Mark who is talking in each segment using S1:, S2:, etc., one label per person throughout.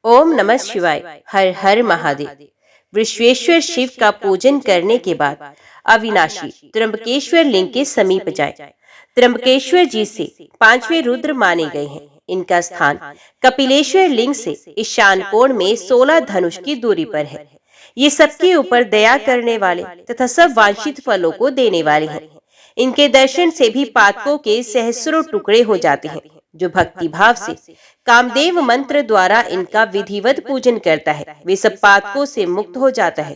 S1: ओम नमः शिवाय। हर हर महादेव। विश्वेश्वर शिव का पूजन करने के बाद अविनाशी त्र्यंबकेश्वर लिंग के समीप जाए। त्र्यंबकेश्वर जी से पांचवें रुद्र माने गए हैं। इनका स्थान कपिलेश्वर लिंग से ईशान कोण में 16 धनुष की दूरी पर है। ये सबके ऊपर दया करने वाले तथा सब वांछित फलों को देने वाले हैं। इनके दर्शन से भी पातकों के सहस्रों टुकड़े हो जाते हैं। जो भक्ति भाव से कामदेव मंत्र द्वारा इनका विधिवत पूजन करता है, वे सब पातकों से मुक्त हो जाता है।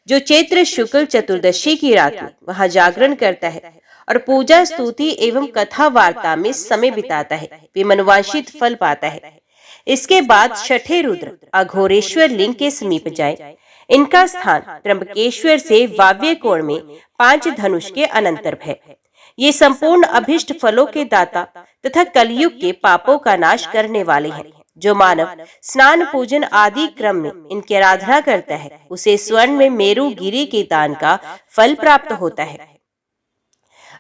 S1: जो चैत्र शुक्ल चतुर्दशी की रात में वहां जागरण करता है और पूजा स्तुति एवं कथा वार्ता में समय बिताता है, वे मनोवांछित फल पाता है। इसके बाद छठे रुद्र अघोरेश्वर लिंग के समीप जाए। इनका स्थान त्र्यंबकेश्वर से वाव्य कोण में 5 धनुष के अनंतर है। ये संपूर्ण अभिष्ट फलों के दाता तथा कलयुग के पापों का नाश करने वाले हैं। जो मानव स्नान पूजन आदि क्रम में इनकी आराधना करता है, उसे स्वर्ण में मेरु गिरी के दान का फल प्राप्त होता है।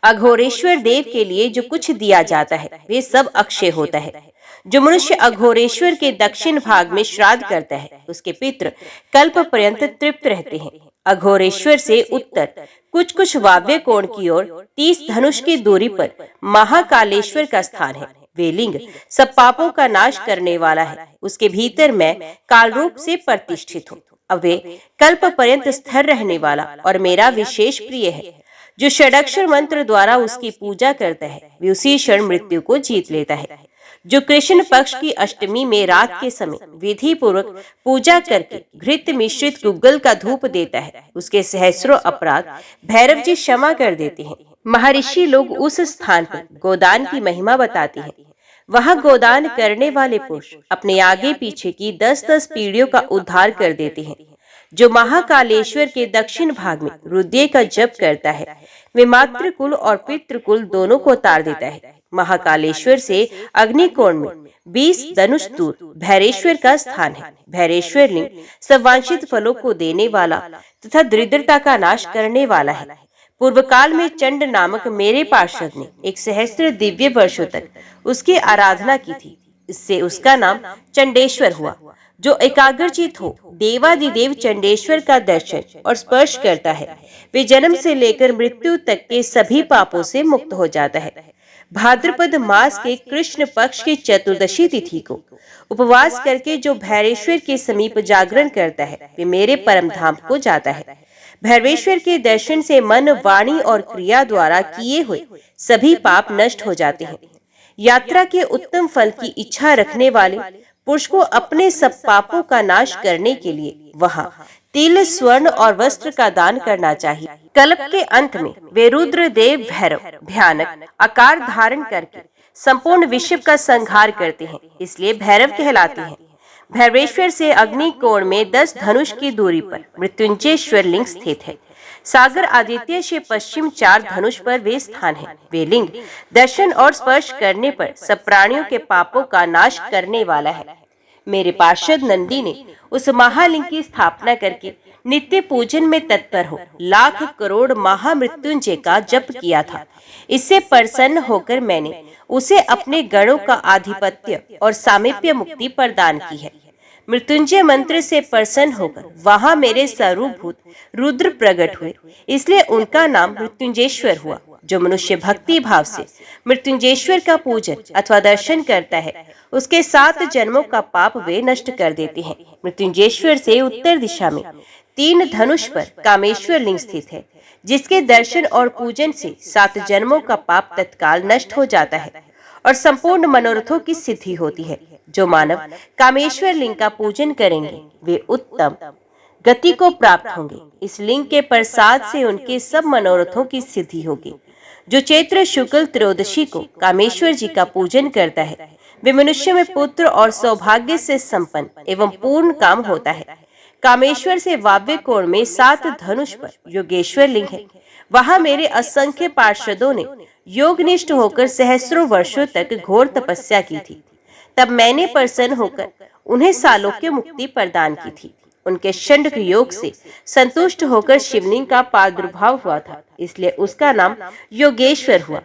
S1: अघोरेश्वर देव के लिए जो कुछ दिया जाता है वे सब अक्षय होता है। जो मनुष्य अघोरेश्वर के दक्षिण भाग में श्राद्ध करता है, उसके पितृ कल्प पर्यंत तृप्त रहते हैं। अघोरेश्वर से उत्तर कुछ कुछ वाव्य कोण की ओर 30 धनुष की दूरी पर महाकालेश्वर का स्थान है। वे लिंग सब पापों का नाश करने वाला है। उसके भीतर मैं काल रूप से प्रतिष्ठित हूँ। अब वे कल्प पर्यंत स्थिर रहने वाला और मेरा विशेष प्रिय है। जो षडाक्षर मंत्र द्वारा उसकी पूजा करता है, वे उसी क्षण मृत्यु को जीत लेता है। जो कृष्ण पक्ष की अष्टमी में रात के समय विधि पूर्वक पूजा करके घृत मिश्रित गुग्गल का धूप देता है, उसके सहस्रों अपराध भैरव जी क्षमा कर देते हैं। महर्षि लोग उस स्थान पर गोदान की महिमा बताते हैं। वहां गोदान करने वाले पुरुष अपने आगे पीछे की 10-10 पीढ़ियों का उद्धार कर देते हैं। जो महाकालेश्वर के दक्षिण भाग में रुद्र का जप करता है, वे मातृकुल और पितृकुल दोनों को तार देता है। महाकालेश्वर से अग्निकोण में 20 धनुष दूर भैरेश्वर का स्थान है। भैरेश्वर लिंग सब वांछित फलों को देने वाला तथा दरिद्रता का नाश करने वाला है। पूर्व काल में चंड नामक मेरे पार्षद ने 1 सहस्त्र दिव्य वर्षों तक उसकी आराधना की थी। इससे उसका नाम चंडेश्वर हुआ। जो एकाग्रचित हो देवादिदेव चंडेश्वर का दर्शन और स्पर्श करता है, वे जन्म से लेकर मृत्यु तक के सभी पापों से मुक्त हो जाता है। भाद्रपद मास के कृष्ण पक्ष की चतुर्दशी तिथि को उपवास करके जो भैरेश्वर के समीप जागरण करता है, वे मेरे परम धाम को जाता है। भैरवेश्वर के दर्शन से मन, वाणी और क्रिया द्वारा किए हुए सभी पाप नष्ट हो जाते हैं। यात्रा के उत्तम फल की इच्छा रखने वाले पुरुष को अपने सब पापों का नाश करने के लिए वहां तिल, स्वर्ण और वस्त्र का दान करना चाहिए। कल्प के अंत में वे रुद्र देव भैरव भयानक आकार धारण करके संपूर्ण विश्व का संहार करते हैं, इसलिए भैरव कहलाते हैं। भैरवेश्वर से अग्नि कोण में 10 धनुष की दूरी पर मृत्युंजयेश्वर लिंग स्थित है। सागर आदित्य से पश्चिम 4 धनुष पर वे स्थान है। वे लिंग दर्शन और स्पर्श करने पर सब प्राणियों के पापों का नाश करने वाला है। मेरे पार्षद नंदी ने उस महालिंग की स्थापना करके नित्य पूजन में तत्पर हो लाख करोड़ महामृत्युंजय का जप किया था। इससे प्रसन्न होकर मैंने उसे अपने गणों का आधिपत्य और सामीप्य मुक्ति प्रदान की है। मृत्युंजय मंत्र से प्रसन्न होकर वहां मेरे स्वरूपभूत रुद्र प्रकट हुए, इसलिए उनका नाम मृत्युंजयेश्वर हुआ। जो मनुष्य भक्ति भाव से मृत्युंजयेश्वर का पूजन अथवा दर्शन करता है, उसके 7 जन्मों का पाप वे नष्ट कर देते हैं। मृत्युंजयेश्वर से उत्तर दिशा में 3 धनुष पर कामेश्वर लिंग स्थित है, जिसके दर्शन और पूजन से 7 जन्मों का पाप तत्काल नष्ट हो जाता है और संपूर्ण मनोरथों की सिद्धि होती है। जो मानव कामेश्वर लिंग का पूजन करेंगे, वे उत्तम गति को प्राप्त होंगे। इस लिंग के प्रसाद से उनके सब मनोरथों की सिद्धि होगी। जो चैत्र शुक्ल त्रयोदशी को कामेश्वर जी का पूजन करता है, वे मनुष्य में पुत्र और सौभाग्य से संपन्न एवं पूर्ण काम होता है। कामेश्वर से वाव्य कोण में 7 धनुष पर योगेश्वर लिंग है। वहां मेरे असंख्य पार्षदों ने योगनिष्ठ होकर सहस्रों वर्षों तक घोर तपस्या की थी। तब मैंने प्रसन्न होकर उन्हें सालोक्य मुक्ति प्रदान की थी। उनके षण्डक योग से संतुष्ट होकर शिवलिंग का प्रादुर्भाव हुआ था, इसलिए उसका नाम योगेश्वर हुआ।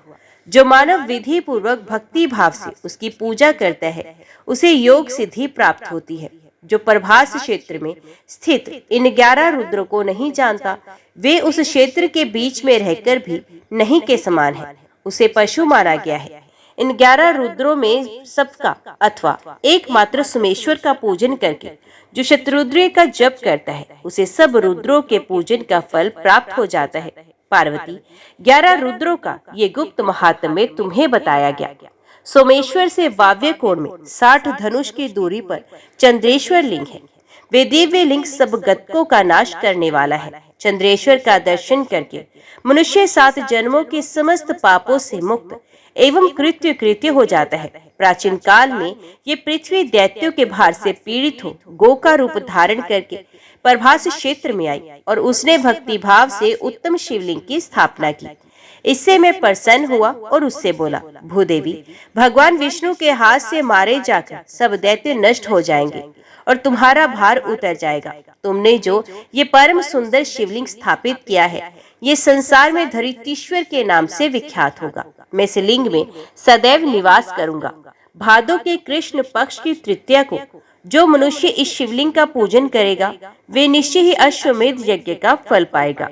S1: जो मानव विधि पूर्वक भक्ति भाव से उसकी पूजा करता है, उसे योग सिद्धि प्राप्त होती है। जो प्रभास क्षेत्र में स्थित इन 11 रुद्रों को नहीं जानता, वे उस क्षेत्र के बीच में रहकर भी नहीं के समान है, उसे पशु माना गया है। इन 11 रुद्रों में सबका अथवा एकमात्र सोमेश्वर का पूजन करके जो शतरुद्र का जप करता है, उसे सब रुद्रों के पूजन का फल प्राप्त हो जाता है। पार्वती, 11 रुद्रों का ये गुप्त महात्म्य तुम्हें बताया गया। सोमेश्वर से वाव्य कोण में 60 धनुष की दूरी पर चंद्रेश्वर लिंग है। वे दिव्य लिंग सब गतकों का नाश करने वाला है। चंद्रेश्वर का दर्शन करके मनुष्य 7 जन्मों के समस्त पापों से मुक्त एवं कृत्य हो जाता है। प्राचीन काल में ये पृथ्वी दैत्यों के भार से पीड़ित हो गो का रूप धारण करके प्रभास क्षेत्र में आई और उसने भक्ति भाव से उत्तम शिवलिंग की स्थापना की। इससे मैं प्रसन्न हुआ और उससे बोला, भूदेवी, भगवान विष्णु के हाथ से मारे जाकर सब दैत्य नष्ट हो जाएंगे और तुम्हारा भार उतर जाएगा। तुमने जो ये परम सुंदर शिवलिंग स्थापित किया है, ये संसार में धरित्रीश्वर के नाम से विख्यात होगा। मैं इस लिंग में सदैव निवास करूंगा। भादो के कृष्ण पक्ष की तृतीया को जो मनुष्य इस शिवलिंग का पूजन करेगा, वे निश्चय ही अश्वमेध यज्ञ का फल पाएगा।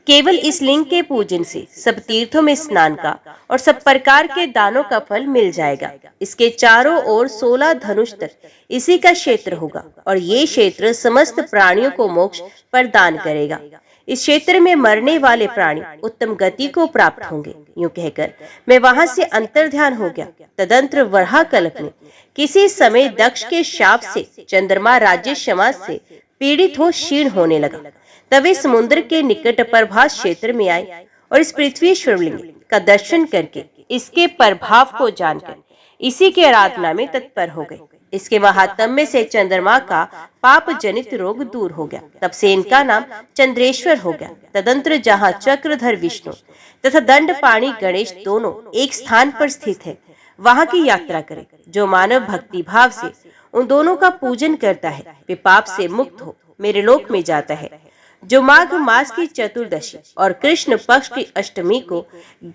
S1: केवल इस लिंग के पूजन से सब तीर्थों में स्नान का और सब प्रकार के दानों का फल मिल जाएगा। इसके चारों ओर 16 धनुष तक इसी का क्षेत्र होगा और ये क्षेत्र समस्त प्राणियों को मोक्ष प्रदान करेगा। इस क्षेत्र में मरने वाले प्राणी उत्तम गति को प्राप्त होंगे। यूं कहकर मैं वहां से अंतर्ध्यान हो गया। तदंतर वराह कल्प में किसी समय दक्ष के शाप से चंद्रमा राज्य समाज से पीड़ित हो क्षीण होने लगा। तभी समुद्र के निकट प्रभास क्षेत्र में आए और इस पृथ्वी शिवलिंग का दर्शन करके इसके प्रभाव को जानकर इसी के आराधना में तत्पर हो गए। इसके महात्म्य से चंद्रमा का पाप जनित रोग दूर हो गया। तब से इनका नाम चंद्रेश्वर हो गया। तदंतर जहाँ चक्रधर विष्णु तथा दंड पाणी गणेश दोनों एक स्थान पर स्थित है, वहाँ की यात्रा करे। जो मानव भक्ति भाव से उन दोनों का पूजन करता है, वे पाप से मुक्त हो मेरे लोक में जाता है। जो माघ मास की चतुर्दशी और कृष्ण पक्ष की अष्टमी को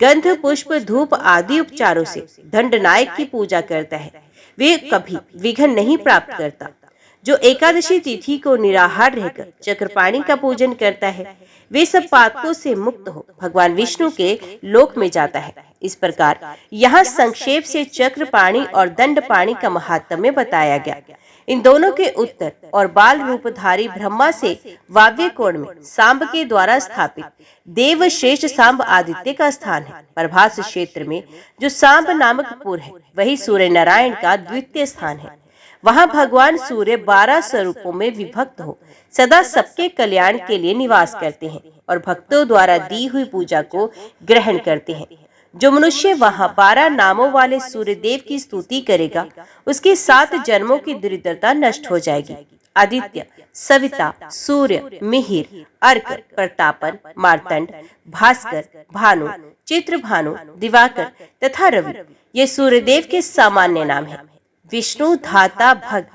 S1: गंध पुष्प धूप आदि उपचारों से दंडनायक की पूजा करता है, वे कभी विघ्न नहीं प्राप्त करता। जो एकादशी तिथि को निराहार रहकर चक्रपाणी का पूजन करता है, वे सब पातकों से मुक्त हो भगवान विष्णु के लोक में जाता है। इस प्रकार यहाँ संक्षेप से चक्रपाणी और दंडपाणी का महात्म्य बताया गया। इन दोनों के उत्तर और बाल रूपधारी ब्रह्मा से वाव्य कोण में सांब के द्वारा स्थापित देव श्रेष्ठ सांब आदित्य का स्थान है। प्रभास क्षेत्र में जो सांब नामक पुर है, वही सूर्य नारायण का द्वितीय स्थान है। वहाँ भगवान सूर्य 12 स्वरूपों में विभक्त हो सदा सबके कल्याण के लिए निवास करते हैं और भक्तों द्वारा दी हुई पूजा को ग्रहण करते हैं। जो मनुष्य वहाँ 12 नामों वाले सूर्य देव की स्तुति करेगा, उसकी 7 जन्मों की दरिद्रता नष्ट हो जाएगी। आदित्य, सविता, सूर्य, मिहिर, अर्क, प्रतापन, मार्तंड, भास्कर, भानु, चित्रभानु, दिवाकर तथा रवि ये सूर्यदेव के सामान्य नाम हैं। विष्णु, धाता, भग,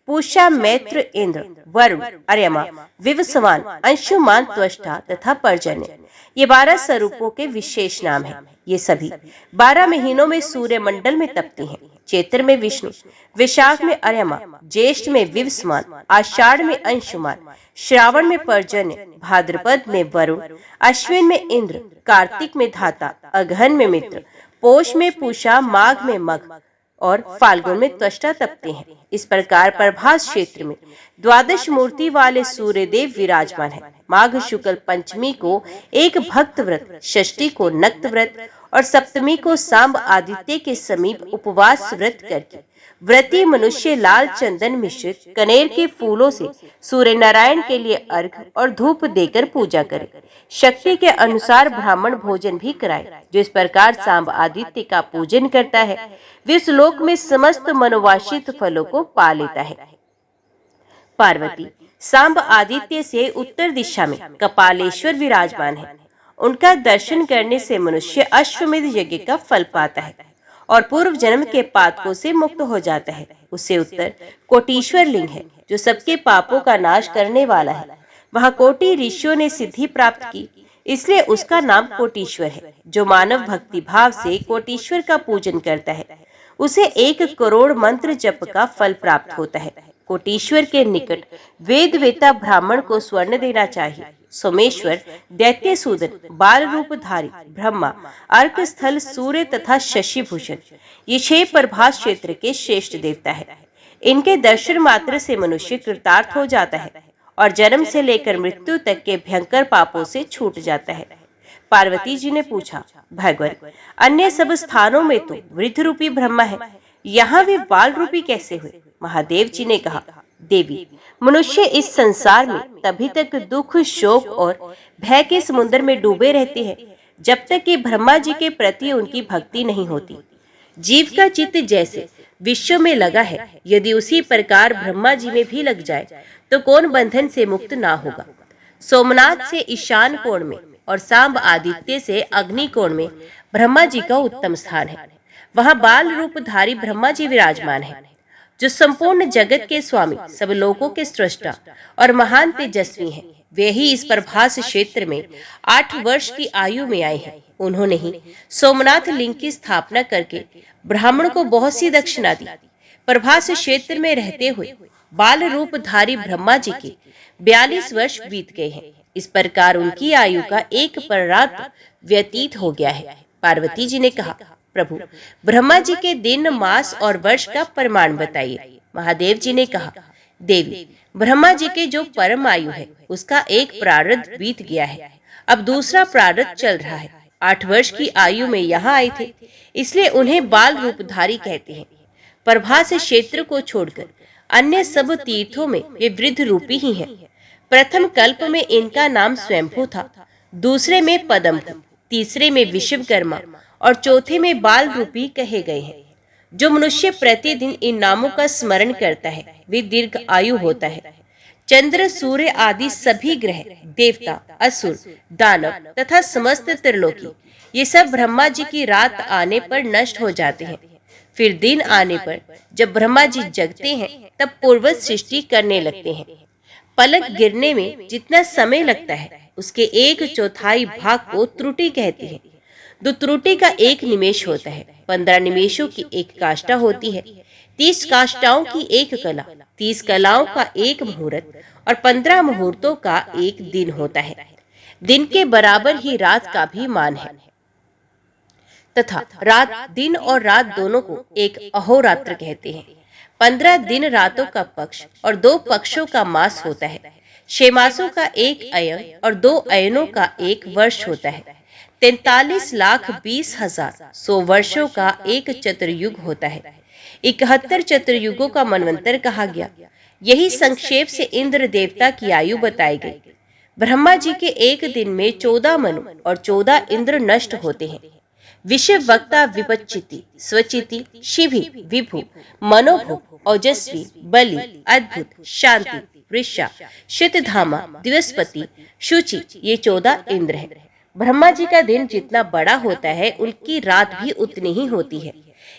S1: पूषा, मैत्र, इंद्र, वरुण, अर्यमा, विवस्वान, अंशुमान, त्वष्टा तथा पर्जन्य ये 12 स्वरूपों के विशेष नाम हैं। ये सभी 12 महीनों में सूर्य मंडल में तपती हैं। चैत्र में विष्णु, वैशाख में अर्यमा, ज्येष्ठ में विवस्वान, आषाढ़ में अंशुमान, श्रावण में पर्जन्य, भाद्रपद में वरुण, अश्विन में इंद्र, कार्तिक में धाता, अगहन में मित्र, पौष में पूषा, माघ में मघ और फाल्गुन में त्वष्टा तपते हैं। इस प्रकार प्रभास क्षेत्र में 12 मूर्ति वाले सूर्य देव विराजमान है। माघ शुक्ल पंचमी को एक भक्त व्रत, षष्ठी को नक्त व्रत और सप्तमी को सांब आदित्य के समीप उपवास व्रत करके व्रती मनुष्य लाल चंदन मिश्रित कनेर के फूलों से सूर्य नारायण के लिए अर्घ और धूप देकर पूजा करे। शक्ति के अनुसार ब्राह्मण भोजन भी कराए। जो इस प्रकार सांब आदित्य का पूजन करता है, वे इस लोक में समस्त मनोवांछित फलों को पा लेता है। पार्वती, सांब आदित्य से उत्तर दिशा में कपालेश्वर विराजमान है। उनका दर्शन करने से मनुष्य अश्वमेध यज्ञ का फल पाता है और पूर्व जन्म के पातकों से मुक्त हो जाता है। उससे उत्तर कोटीश्वर लिंग है, जो सबके पापों का नाश करने वाला है। वहाँ कोटि ऋषियों ने सिद्धि प्राप्त की, इसलिए उसका नाम कोटीश्वर है। जो मानव भक्ति भाव से कोटीश्वर का पूजन करता है, उसे 1 करोड़ मंत्र जप का फल प्राप्त होता है। कोटीश्वर के निकट वेद वेता ब्राह्मण को स्वर्ण देना चाहिए। सोमेश्वर, दैत्यसूदन, बाल रूपधारी ब्रह्मा, अर्क स्थल, सूर्य तथा शशि भूषण, ये 6 प्रभास क्षेत्र के श्रेष्ठ देवता है। इनके दर्शन मात्र से मनुष्य कृतार्थ हो जाता है और जन्म से लेकर मृत्यु तक के भयंकर पापों से छूट जाता है। पार्वती जी ने पूछा, भगवान, अन्य सब स्थानों में तो वृद्ध रूपी ब्रह्मा है, यहाँ वे बाल रूपी कैसे हुए? महादेव जी ने कहा, देवी, मनुष्य इस संसार में तभी तक दुख, शोक और भय के समुद्र में डूबे रहते हैं जब तक कि ब्रह्मा जी के प्रति उनकी भक्ति नहीं होती। जीव का चित्त जैसे विश्व में लगा है, यदि उसी प्रकार ब्रह्मा जी में भी लग जाए तो कौन बंधन से मुक्त ना होगा। सोमनाथ से ईशान कोण में और सांब आदित्य से अग्नि कोण में ब्रह्मा जी का उत्तम स्थान है। वहां बाल रूपधारी ब्रह्मा जी विराजमान है, जो संपूर्ण जगत के स्वामी, सब लोगों के सृष्टा और महान तेजस्वी हैं। वे ही इस प्रभास क्षेत्र में 8 वर्ष की आयु में आए हैं। उन्होंने ही सोमनाथ लिंग की स्थापना करके ब्राह्मण को बहुत सी दक्षिणा दी। प्रभास क्षेत्र में रहते हुए बाल रूपधारी ब्रह्मा जी के 42 वर्ष बीत गए हैं। इस प्रकार उनकी आयु का एक परात व्यतीत हो गया है। पार्वती जी ने कहा, प्रभु, ब्रह्मा जी के दिन, मास और वर्ष का प्रमाण बताइए। महादेव जी ने कहा, देवी, ब्रह्मा जी के जो परम आयु है उसका एक प्रारब्ध बीत गया है, अब दूसरा प्रारब्ध चल रहा है। 8 वर्ष की आयु में यहाँ आए थे, इसलिए उन्हें बाल रूपधारी कहते हैं। प्रभास क्षेत्र को छोड़कर अन्य सब तीर्थों में वे वृद्ध रूपी ही हैं। प्रथम कल्प में इनका नाम स्वयंभू था, दूसरे में पद्मभू, तीसरे में विश्वकर्मा और चौथे में बाल रूपी कहे गए हैं। जो मनुष्य प्रतिदिन इन नामों का स्मरण करता है वे दीर्घ आयु होता है। चंद्र, सूर्य आदि सभी ग्रह, देवता, असुर, दानव तथा समस्त त्रिलोकी, ये सब ब्रह्मा जी की रात आने पर नष्ट हो जाते हैं। फिर दिन आने पर जब ब्रह्मा जी जगते हैं तब पूर्वज सृष्टि करने लगते हैं। पलक गिरने में जितना समय लगता है उसके 1/4 भाग को त्रुटि कहते हैं। 2 त्रुटि का 1 निमेष होता है। 15 निमेषों की 1 काष्ठा होती है। 30 काष्ठाओं की 1 कला, 30 कलाओं का 1 मुहूर्त और 15 मुहूर्तों का 1 दिन होता है। दिन के बराबर ही रात का भी मान है तथा दिन और रात दोनों को एक अहोरात्र कहते हैं। 15 दिन रातों का पक्ष और 2 पक्षों का मास होता है। 6 मासों का 1 अयन और 2 अयनों का 1 वर्ष होता है। 43,20,000 100 वर्षों का 1 चतुर्युग होता है। 71 चतुर्युगों का मनवंतर कहा गया। यही संक्षेप से इंद्र देवता की आयु बताई गई। ब्रह्मा जी के एक दिन में 14 मनु और 14 इंद्र नष्ट होते हैं। विश्व वक्ता, विपच्चिति, स्वचिति, शिवी, विभु, मनोभु, ओजस्वी, बलि, अद्भुत, शांति, वृषा, श्वेतधामा, दिवसपति, शुचि, ये 14 इंद्र हैं। ब्रह्मा जी का दिन जितना बड़ा होता है उनकी रात भी उतनी ही होती है।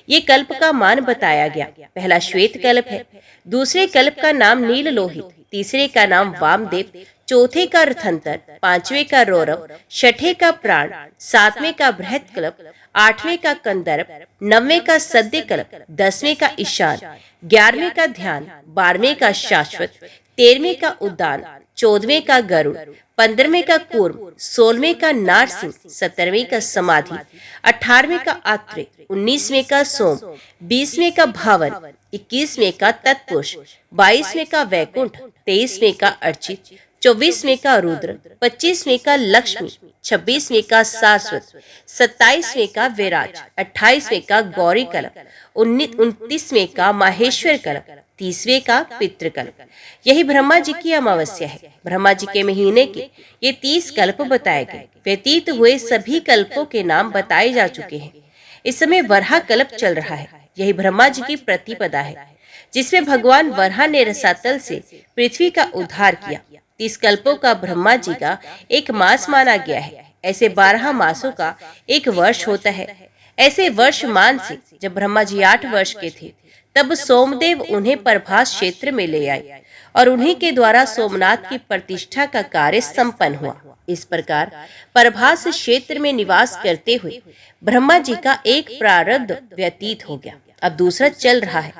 S1: ये कल्प का मान बताया गया। पहला श्वेत कल्प है, दूसरे कल्प का नाम नील लोहित, तीसरे का नाम वामदेव, चौथे का रथंतर, 5वें का रौरव, 6ठे का प्राण, 7वें का बृहत कल्प, 8वें का कंदर्प, 9वें का सद्य कल्प, 10वें का ईशान, 11वें का ध्यान, 12वें का शाश्वत, 13वें का उद्दान, 14वें का गरुड़, 15वें का कूर्म, 16वें का नारसिंह, 17वें का समाधि, 18वें का आत्रे, 19वें का सोम, 20वें का भावन, 21वें का तत्पुरुष, 22वें का वैकुंठ, 23वें का अर्चित, 24वें का रुद्र, 25वें का लक्ष्मी, 26वें का सारस्वत, 27वें का विराज, 28वें का गौरी कल्प, 29वें का माहेश्वर कल्प, 30वें का पितृकल्प। यही ब्रह्मा जी की अमावस्या है। ब्रह्मा जी के महीने के ये 30 कल्प बताए गए। व्यतीत हुए सभी कल्पों के नाम बताए जा चुके हैं। इस समय वराह कल्प चल रहा है। यही ब्रह्मा जी की प्रतिपदा है, जिसमें भगवान वराह ने रसातल से पृथ्वी का उद्धार किया। 30 कल्पों का ब्रह्मा जी का एक मास माना गया है। ऐसे 12 मासों का एक वर्ष होता है। ऐसे वर्ष मान से जब ब्रह्मा जी 8 वर्ष के थे तब सोमदेव उन्हें प्रभास क्षेत्र में ले आए और उन्हीं के द्वारा सोमनाथ की प्रतिष्ठा का कार्य संपन्न हुआ। इस प्रकार प्रभास क्षेत्र में निवास करते हुए ब्रह्मा जी का एक प्रारब्ध व्यतीत हो गया। अब दूसरा चल रहा है।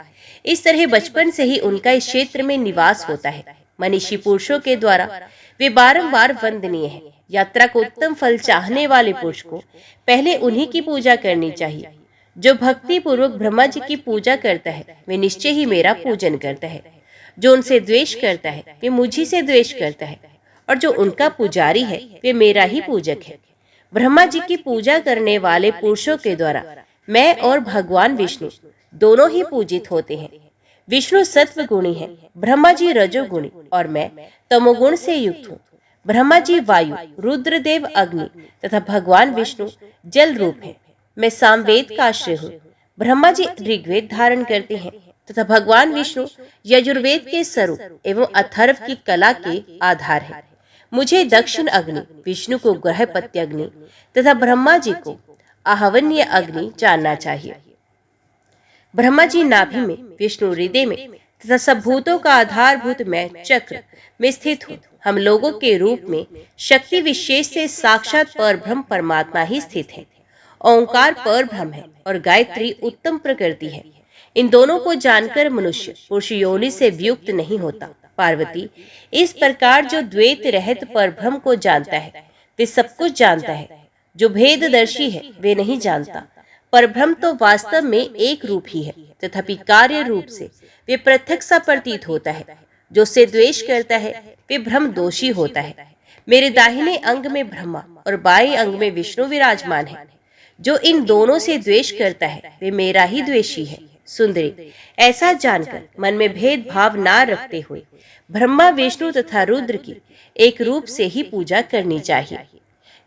S1: इस तरह बचपन से ही उनका इस क्षेत्र में निवास होता है। मनीषी पुरुषों के द्वारा वे बारंबार वंदनीय हैं। यात्रा को उत्तम फल चाहने वाले पुरुष को पहले उन्हीं की पूजा करनी चाहिए। जो भक्ति पूर्वक ब्रह्मा जी की पूजा करता है वे निश्चय ही मेरा पूजन करता है। जो उनसे द्वेष करता है वे मुझी से द्वेष करता है, और जो उनका पुजारी है वे मेरा ही पूजक है। ब्रह्मा जी की पूजा करने वाले पुरुषों के द्वारा मैं और भगवान विष्णु दोनों ही पूजित होते हैं। विष्णु सत्व गुणी है, ब्रह्मा जी रजोगुणी और मैं तमोगुण से युक्त हूँ। ब्रह्मा जी वायु, रुद्रदेव अग्नि तथा भगवान विष्णु जल रूप है। मैं सामवेद का आश्रय हूँ। ब्रह्मा जी ऋग्वेद धारण करते हैं तथा भगवान विष्णु यजुर्वेद के स्वरूप एवं अथर्व की कला के आधार है। मुझे दक्षिण अग्नि, विष्णु को ग्रहपत्य अग्नि तथा ब्रह्मा जी को आहवन्य अग्नि जानना चाहिए। ब्रह्मा जी नाभि में, विष्णु हृदय में तथा सब भूतों का आधारभूत मैं चक्र में स्थित हूँ। हम लोगों के रूप में शक्ति विशेष से साक्षात परब्रह्म परमात्मा ही स्थित है। ओंकार परब्रह्म है और गायत्री उत्तम प्रकृति है। इन दोनों को जानकर मनुष्य पुरुष योनि से वियुक्त नहीं होता। पार्वती, इस प्रकार जो द्वैत रहित परब्रह्म को जानता है वे सब कुछ जानता है। जो भेददर्शी है वे नहीं जानता। परब्रह्म तो वास्तव में एक रूप ही है, तथापि कार्य रूप से वे पृथक सा प्रतीत होता है। जो से द्वेष करता है वे भ्रम दोषी होता है। मेरे दाहिने अंग में ब्रह्मा और बाएं अंग में विष्णु विराजमान है। जो इन दोनों से द्वेष करता है वे मेरा ही द्वेषी है। सुंदरी, ऐसा जानकर मन में भेद भाव ना रखते हुए ब्रह्मा, विष्णु तथा रुद्र की एक रूप से ही पूजा करनी चाहिए।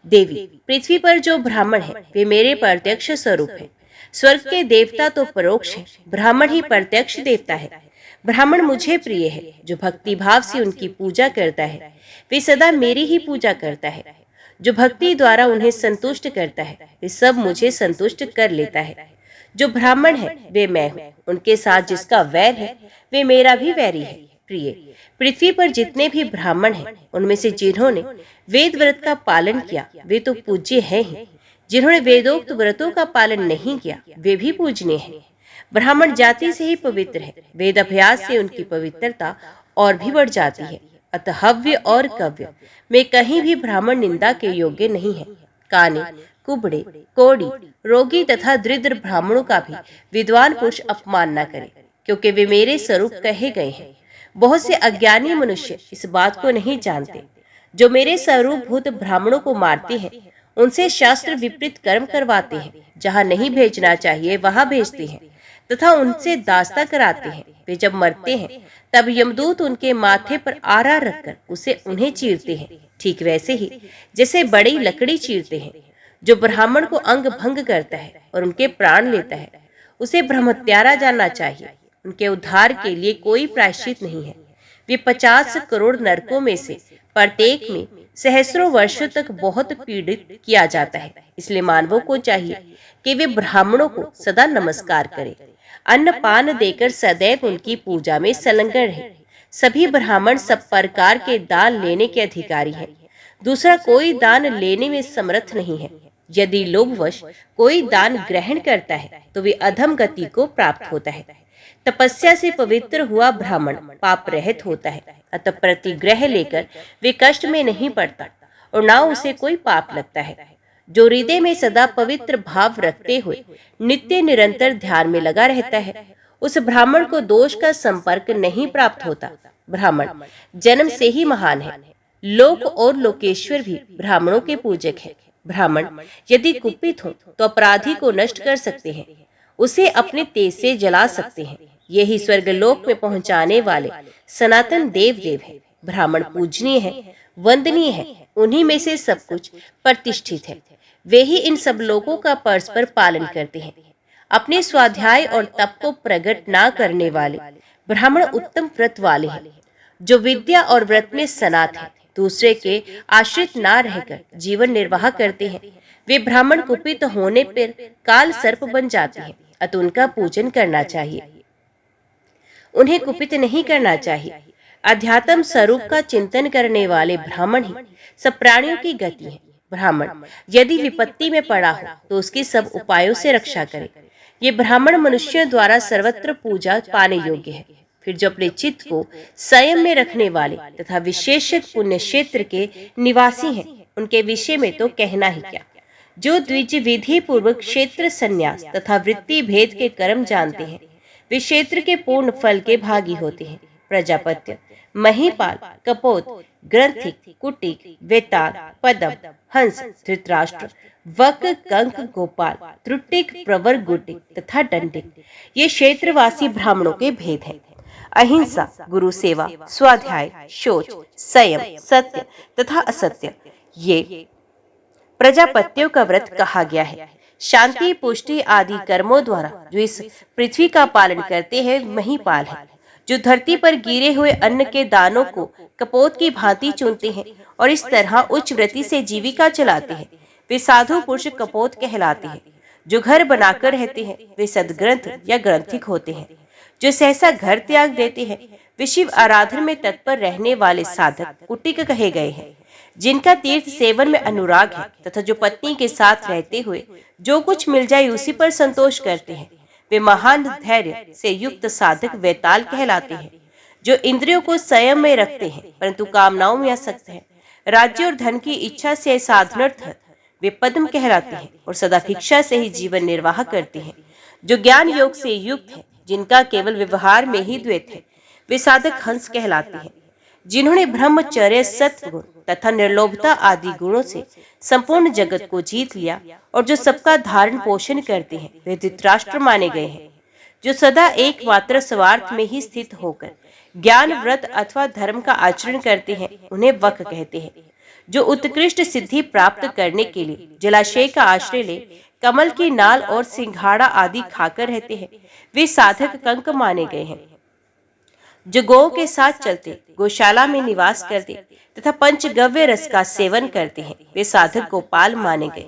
S1: देवी, पृथ्वी पर जो ब्राह्मण है वे मेरे प्रत्यक्ष स्वरूप है। स्वर्ग के देवता तो परोक्ष है, ब्राह्मण ही प्रत्यक्ष देवता है। ब्राह्मण मुझे प्रिय है। जो भक्ति भाव से उनकी पूजा करता है वे सदा मेरी ही पूजा करता है। जो भक्ति द्वारा उन्हें संतुष्ट करता है वे सब मुझे संतुष्ट कर लेता है। जो ब्राह्मण है वे मैं हूँ। उनके साथ जिसका वैर है वे मेरा भी वैरी है। प्रिय, पृथ्वी पर जितने भी ब्राह्मण हैं उनमें से जिन्होंने वेद व्रत का पालन किया वे तो पूज्य हैं ही। जिन्होंने वेदोक्त व्रतों का पालन नहीं किया वे भी पूजनीय हैं। ब्राह्मण जाति से ही पवित्र है। वेद अभ्यास से उनकी पवित्रता और भी बढ़ जाती है। अतः हव्य और कव्य में कहीं भी ब्राह्मण निंदा के योग्य नहीं है। काने, कुबड़े, कोड़ी, रोगी तथा दरिद्र ब्राह्मणों का भी विद्वान पुरुष अपमान न करे, क्योंकि वे मेरे स्वरूप कहे गए हैं। बहुत से अज्ञानी मनुष्य इस बात को नहीं जानते। जो मेरे स्वरूपभूत ब्राह्मणों को मारते हैं उनसे शास्त्र विपरीत कर्म करवाते हैं। जहाँ नहीं भेजना चाहिए वहाँ भेजते हैं तथा उनसे दास्ता कराते हैं। वे जब मरते हैं तब यमदूत उनके माथे पर आरा रखकर उसे उन्हें चीरते हैं, ठीक वैसे ही जैसे बड़ी लकड़ी चीरते हैं। जो ब्राह्मण को अंग भंग करता है और उनके प्राण लेता है उसे ब्रह्मत्यारा जानना चाहिए। उनके उद्धार के लिए कोई प्रायश्चित नहीं है। वे 50 करोड़ नरकों में से प्रत्येक में सहस्रों वर्षों तक बहुत पीड़ित किया जाता है। इसलिए मानवों को चाहिए कि वे ब्राह्मणों को सदा नमस्कार करें, अन्न पान देकर सदैव उनकी पूजा में संलग्न रहे। सभी ब्राह्मण सब प्रकार के दान लेने के अधिकारी हैं। दूसरा कोई दान लेने में समर्थ नहीं है। यदि लोभवश कोई दान ग्रहण करता है तो वे अधम गति को प्राप्त होता है। तपस्या से पवित्र हुआ ब्राह्मण पाप रहित होता है। अतः प्रतिग्रह लेकर वे कष्ट में नहीं पड़ता और ना उसे कोई पाप लगता है। जो हृदय में सदा पवित्र भाव रखते हुए नित्य निरंतर ध्यान में लगा रहता है उस ब्राह्मण को दोष का संपर्क नहीं प्राप्त होता। ब्राह्मण जन्म से ही महान है। लोक और लोकेश्वर भी ब्राह्मणों के पूजक है। ब्राह्मण यदि कुपित हो तो अपराधी को नष्ट कर सकते हैं, उसे अपने तेज से जला सकते हैं। यही स्वर्गलोक में पहुंचाने वाले सनातन देव है। ब्राह्मण पूजनीय है, वंदनीय है। उन्हीं में से सब कुछ प्रतिष्ठित है। वे ही इन सब लोगों का परस्पर पालन करते हैं। अपने स्वाध्याय और तप को प्रकट ना करने वाले ब्राह्मण उत्तम व्रत वाले हैं। जो विद्या और व्रत में सनात है, दूसरे के आश्रित ना रहकर जीवन निर्वाह करते हैं, वे ब्राह्मण कुपित होने पर काल सर्प बन जाते हैं। अतः उनका पूजन करना चाहिए, उन्हें कुपित नहीं करना चाहिए। अध्यात्म स्वरूप का चिंतन करने वाले ब्राह्मण ही सब प्राणियों की गति है। ब्राह्मण यदि विपत्ति में पड़ा हो तो उसकी सब उपायों से रक्षा करे। ये ब्राह्मण मनुष्यों द्वारा सर्वत्र पूजा पाने योग्य है। फिर जो अपने चित्त को संयम में रखने वाले तथा विशेषक पुण्य क्षेत्र के निवासी हैं, उनके विषय में तो कहना ही क्या। जो द्विज विधि पूर्वक क्षेत्र संन्यास तथा वृत्ति भेद के कर्म जानते हैं, वे क्षेत्र के पूर्ण फल के भागी होते हैं। प्रजापत्य, महीपाल, कपोत, ग्रंथिक, कुटिक, वेताल, पदम, हंस, धृतराष्ट्र, वक, कंक, गोपाल, त्रुटिक, प्रवर, गुटिक तथा दंडिक ये क्षेत्रवासी ब्राह्मणों के भेद हैं। अहिंसा, गुरु सेवा, स्वाध्याय, शौच, संयम, सत्य तथा असत्य ये प्रजापत्यों का व्रत कहा गया है। शांति, पुष्टि आदि कर्मों द्वारा जो इस पृथ्वी का पालन करते हैं महीपाल है। जो धरती पर गिरे हुए अन्न के दानों को कपोत की भांति चुनते हैं और इस तरह उच्च व्रति से जीविका चलाते हैं, वे साधु पुरुष कपोत कहलाते हैं। जो घर बनाकर रहते हैं वे सदग्रंथ या ग्रंथिक होते हैं। जो सहसा घर त्याग देते हैं वे शिव आराधन में तत्पर रहने वाले साधक कुटिक कहे गए हैं। जिनका तीर्थ सेवन में अनुराग है तथा जो पत्नी के साथ रहते हुए जो कुछ मिल जाए उसी पर संतोष करते हैं, वे महान धैर्य से युक्त साधक वेताल कहलाते हैं। जो इंद्रियों को संयम में रखते हैं परंतु कामनाओं में आसक्त हैं, राज्य और धन की इच्छा से साधनार्थ वे पद्म कहलाते हैं और सदा भिक्षा से ही जीवन निर्वाह करते हैं। जो ज्ञान योग से युक्त है, जिनका केवल व्यवहार में ही द्वैत है, वे साधक हंस कहलाते हैं। जिन्होंने ब्रह्मचर्य, सत्व गुण तथा निर्लोभता आदि गुणों से संपूर्ण जगत को जीत लिया और जो सबका धारण पोषण करते हैं, वे धृतराष्ट्र माने गए हैं। जो सदा एकमात्र स्वार्थ में ही स्थित होकर ज्ञान, व्रत अथवा धर्म का आचरण करते हैं, उन्हें वक कहते हैं। जो उत्कृष्ट सिद्धि प्राप्त करने के लिए जलाशय का आश्रय ले कमल की नाल और सिंघाड़ा आदि खाकर रहते हैं, वे साधक कंक माने गए हैं। जो गौ के साथ चलते, गौशाला में निवास करते तथा पंचगव्य रस का सेवन करते हैं, वे साधक गोपाल माने गए।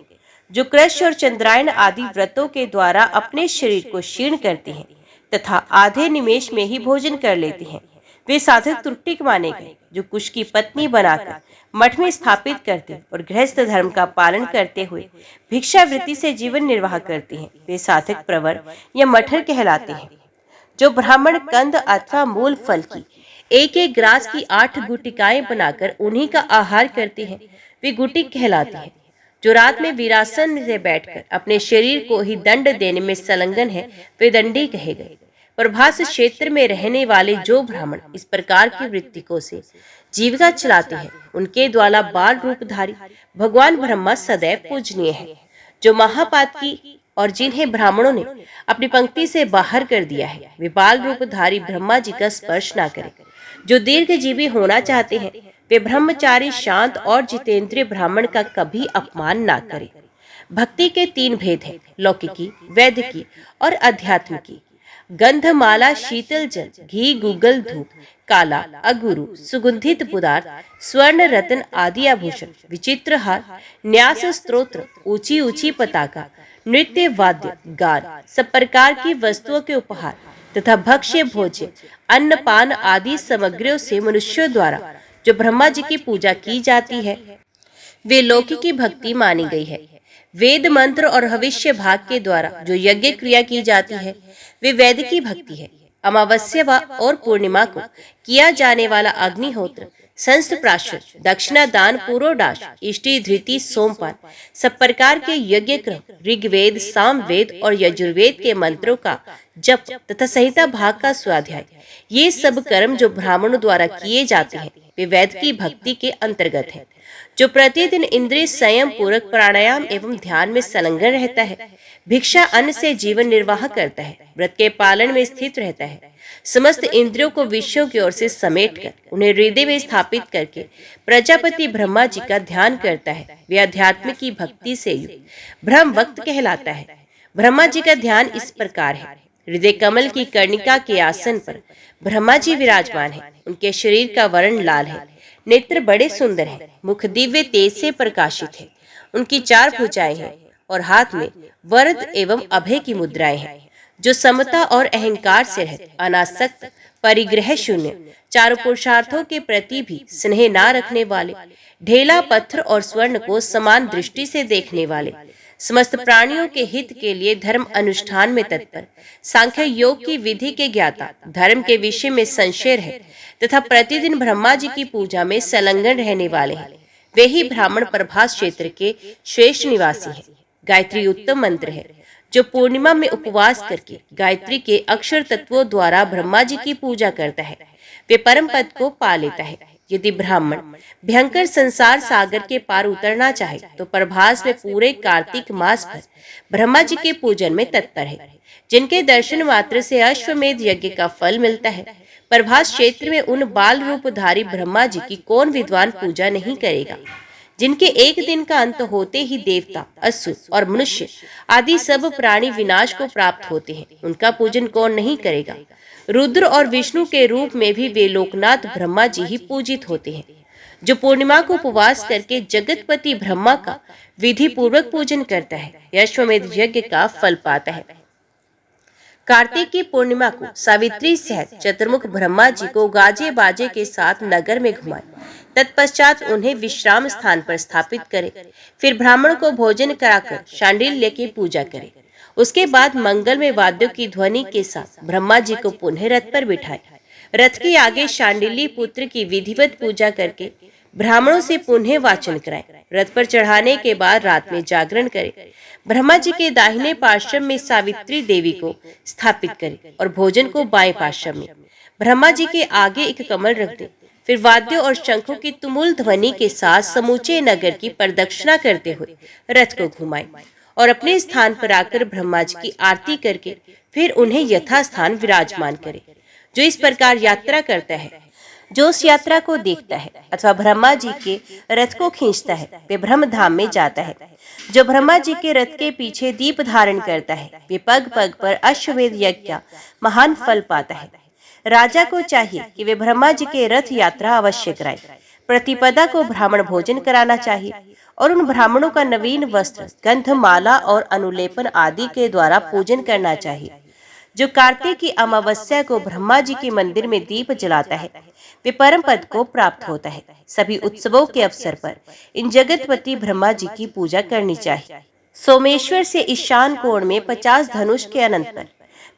S1: जो कृष्ण और चंद्रायन आदि व्रतों के द्वारा अपने शरीर को क्षीण करते हैं तथा आधे निमेष में ही भोजन कर लेते हैं, वे साधक त्रुटिक माने गए। जो कुश की पत्नी बनाकर मठ में स्थापित करते और गृहस्थ धर्म का पालन करते हुए भिक्षावृत्ति से जीवन निर्वाह करते हैं, वे साधक प्रवर या मठर कहलाते हैं। जो ब्राह्मण कंद अथवा मूल फल की एक एक ग्रास की 8 गुटिकाएं बनाकर उन्हीं का आहार करते हैं, वे गुटिक कहलाते हैं। जो रात में वीरासन से बैठकर अपने शरीर को ही दंड देने में संलग्न है, वे दंडी कहे गए। प्रभास क्षेत्र में रहने वाले जो ब्राह्मण इस प्रकार की वृत्तिकों से जीविका चलाते हैं, उनके द्वारा बाल रूपधारी भगवान ब्रह्मा सदैव पूजनीय है। जो महापातकी और जिन्हें ब्राह्मणों ने अपनी पंक्ति से बाहर कर दिया है, वे बाल रूपधारी ब्रह्मा जी का स्पर्श ना करें। जो दीर्घजीवी होना चाहते हैं, वे ब्रह्मचारी, शांत और जितेंद्रिय ब्राह्मण का कभी अपमान ना करें। भक्ति के 3 भेद हैं, लौकिकी, वैदिकी और आध्यात्मिकी। गंधमाला, शीतल जल, घी, गुगल, धूप, काला, अगुरु, सुगंधित पदार्थ, स्वर्ण, रत्न आदि आभूषण, विचित्र हार, न्यास स्तोत्र, ऊंची ऊंची पताका, नृत्य, वाद्य, गान, सब प्रकार की वस्तुओं के उपहार तथा भक्ष्य, भोज्य, अन्न, पान आदि सामग्रियों से मनुष्यों द्वारा जो ब्रह्मा जी की पूजा की जाती है, वे लौकिकी भक्ति मानी गई है। वेद मंत्र और हविष्य भाग के द्वारा जो यज्ञ क्रिया की जाती है, वे वैदिकी भक्ति है। अमावस्या और पूर्णिमा को किया जाने वाला अग्निहोत्र, संस्प्राशन, दक्षिणा दान, पुरोडाश, इष्टि, धृति, सोमपान, सब प्रकार के यज्ञ क्रम, ऋग्वेद, सामवेद और यजुर्वेद के मंत्रों का जप तथा संहिता भाग का स्वाध्याय, ये सब कर्म जो ब्राह्मणों द्वारा किए जाते हैं, वे वेद की भक्ति के अंतर्गत है। जो प्रतिदिन इंद्रिय संयम पूर्वक प्राणायाम एवं ध्यान में संलग्न रहता है, भिक्षा अन्न से जीवन निर्वाह करता है, व्रत के पालन में स्थित रहता है, समस्त इंद्रियों को विषयों की ओर से समेटकर उन्हें हृदय में स्थापित करके प्रजापति ब्रह्मा जी का ध्यान करता है, वे अध्यात्म की भक्ति से युक्त ब्रह्म वक्त कहलाता है। ब्रह्मा जी का ध्यान इस प्रकार है। हृदय कमल की कर्णिका के आसन पर ब्रह्मा जी विराजमान है। उनके शरीर का वर्ण लाल है, नेत्र बड़े सुंदर हैं, मुख दिव्य तेज से प्रकाशित है, उनकी 4 भुजाएं हैं और हाथ में वरद एवं अभय की मुद्राएं हैं। जो समता और अहंकार से रहित, अनासक्त, परिग्रह शून्य, चारों पुरुषार्थों के प्रति भी स्नेह ना रखने वाले, ढेला, पत्थर और स्वर्ण को समान दृष्टि से देखने वाले, समस्त प्राणियों के हित के लिए धर्म अनुष्ठान में तत्पर, सांख्य योग की विधि के ज्ञाता, धर्म के विषय में संशय है तथा प्रतिदिन ब्रह्मा जी की पूजा में संलग्न रहने वाले हैं, वे ही ब्राह्मण प्रभास क्षेत्र के श्रेष्ठ निवासी हैं। गायत्री उत्तम मंत्र है जो पूर्णिमा में उपवास करके गायत्री के अक्षर तत्वों द्वारा ब्रह्मा जी की पूजा करता है, वे परम पद को पा लेता है। यदि ब्राह्मण भयंकर संसार सागर के पार उतरना चाहे तो प्रभास में पूरे कार्तिक मास भर ब्रह्मा जी के पूजन में तत्पर है, जिनके दर्शन मात्र से अश्वमेध यज्ञ का फल मिलता है। प्रभास क्षेत्र में उन बाल रूपधारी ब्रह्मा जी की कौन विद्वान पूजा नहीं करेगा, जिनके एक दिन का अंत होते ही देवता, असुर और मनुष्य आदि सब प्राणी विनाश को प्राप्त होते हैं, उनका पूजन कौन नहीं करेगा। रुद्र और विष्णु के रूप में भी वे लोकनाथ ब्रह्मा जी ही पूजित होते हैं। जो पूर्णिमा को उपवास करके जगतपति ब्रह्मा का विधि पूर्वक पूजन करता है, अश्वमेध यज्ञ का फल पाता है। कार्तिक की पूर्णिमा को सावित्री सहित चतुर्मुख ब्रह्मा जी को गाजे बाजे के साथ नगर में घुमाए, तत्पश्चात उन्हें विश्राम स्थान पर स्थापित करे, फिर ब्राह्मण को भोजन कराकर शांडिल्य की पूजा करे। उसके बाद मंगल में वाद्यों की ध्वनि के साथ ब्रह्मा जी को पुनः रथ पर बिठाए, रथ के आगे शांडिल्य पुत्र की विधिवत पूजा करके ब्राह्मणों से पुनः वाचन कराए। रथ पर चढ़ाने के बाद रात में जागरण करे, ब्रह्मा जी के दाहिने पार्श्व में सावित्री देवी को स्थापित करे और भोजन को बाएं पार्श्व में ब्रह्मा जी के आगे एक कमल रख दे। फिर वाद्यों और शंखों की तुमुल ध्वनि के साथ समूचे नगर की प्रदक्षिणा करते हुए रथ को घुमाए और अपने स्थान पर आकर ब्रह्मा जी की आरती करके फिर उन्हें यथास्थान विराजमान करे। जो इस प्रकार यात्रा करता है, जो उस यात्रा को देखता है अथवा ब्रह्मा जी के रथ को खींचता है, वे ब्रह्म धाम में जाता है। जो ब्रह्मा जी के रथ के पीछे दीप धारण करता है, वे पग पग पर अश्वमेध यज्ञ का महान फल पाता है। राजा को चाहिए कि वे ब्रह्मा जी के रथ यात्रा अवश्य कराए। प्रतिपदा को ब्राह्मण भोजन कराना चाहिए और उन ब्राह्मणों का नवीन वस्त्र, गंध, माला और अनुलेपन आदि के द्वारा पूजन करना चाहिए। जो कार्तिक की अमावस्या को ब्रह्मा जी के मंदिर में दीप जलाता है, वे परम पद को प्राप्त होता है। सभी उत्सवों के अवसर पर इन जगतपति ब्रह्मा जी की पूजा करनी चाहिए। सोमेश्वर से ईशान कोण में 50 धनुष के अनंत पर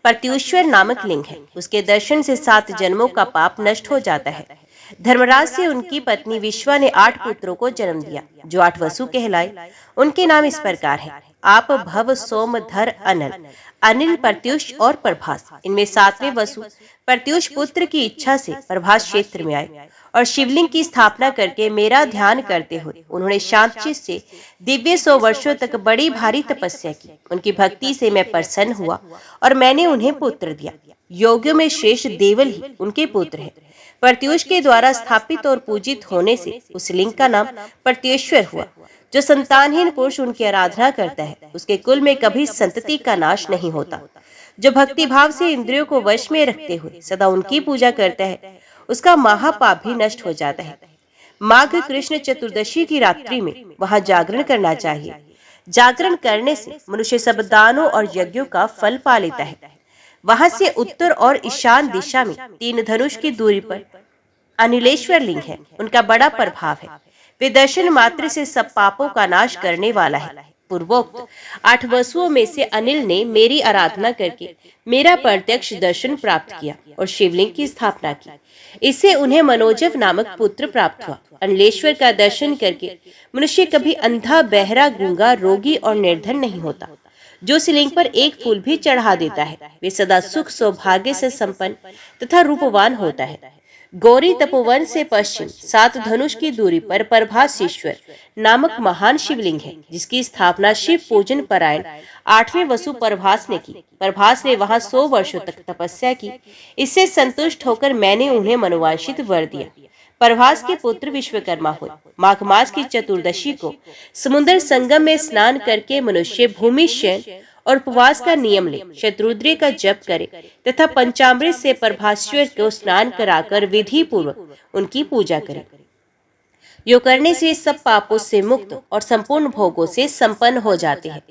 S1: प्रत्युष्वर नामक लिंग है। उसके दर्शन से 7 जन्मों का पाप नष्ट हो जाता है। धर्मराज से उनकी पत्नी विश्वा ने 8 पुत्रों को जन्म दिया, जो 8 वसु कहलाए। उनके नाम इस प्रकार हैं: आप, भव, सोम, धर, अनल, अनिल, प्रत्युष और प्रभास। इनमें 7वें वसु प्रत्युष पुत्र की इच्छा से प्रभास क्षेत्र में आए और शिवलिंग की स्थापना करके मेरा ध्यान करते हुए उन्होंने शांति से दिव्य 100 वर्षों तक बड़ी भारी तपस्या की। उनकी भक्ति से मैं प्रसन्न हुआ और मैंने उन्हें पुत्र दिया। योगियों में श्रेष्ठ देवल ही उनके पुत्र हैं। प्रत्युष के द्वारा स्थापित और पूजित होने से उस लिंग का नाम प्रत्युष्वर हुआ। जो संतानहीन पुरुष उनकी आराधना करता है, उसके कुल में कभी संतति का नाश नहीं होता। जो भक्ति भाव से इंद्रियों को वश में रखते हुए सदा उनकी पूजा करता है, उसका महापाप भी नष्ट हो जाता है। माघ कृष्ण चतुर्दशी की रात्रि में वहां जागरण करना चाहिए। जागरण करने से मनुष्य सब दानों और यज्ञों का फल पा लेता है। वहां से उत्तर और ईशान दिशा में 3 धनुष की दूरी पर अनिलेश्वर लिंग है। उनका बड़ा प्रभाव है, वे दर्शन मात्र से सब पापों का नाश करने वाला है। पूर्वोक्त 8 वसुओं में से अनिल ने मेरी आराधना करके मेरा प्रत्यक्ष दर्शन प्राप्त किया और शिवलिंग की स्थापना की। इससे उन्हें मनोजव नामक पुत्र प्राप्त हुआ। अनिलेश्वर का दर्शन करके मनुष्य कभी अंधा, बहरा, गूंगा, रोगी और निर्धन नहीं होता। जो शिवलिंग पर एक फूल भी चढ़ा देता है, वे सदा सुख सौभाग्य से संपन्न तथा रूपवान होता है। गौरी तपोवन से पश्चिम 7 धनुष की दूरी पर प्रभासेश्वर नामक महान शिवलिंग है, जिसकी स्थापना शिव पूजन परायण 8वें वसु प्रभास ने की। प्रभास ने वहां 100 वर्षों तक तपस्या की। इससे संतुष्ट होकर मैंने उन्हें मनोवांछित वर दिया। प्रभास के पुत्र विश्वकर्मा हुए। माघ मास की चतुर्दशी को समुद्र संगम में स्नान करके मनुष्य भूमि शयन और उपवास का नियम ले, शतरुद्री का जप करे तथा पंचामृत से प्रभास्वर को स्नान कराकर विधि पूर्वक उनकी पूजा करे। यो करने से सब पापों से मुक्त और संपूर्ण भोगों से संपन्न हो जाते हैं।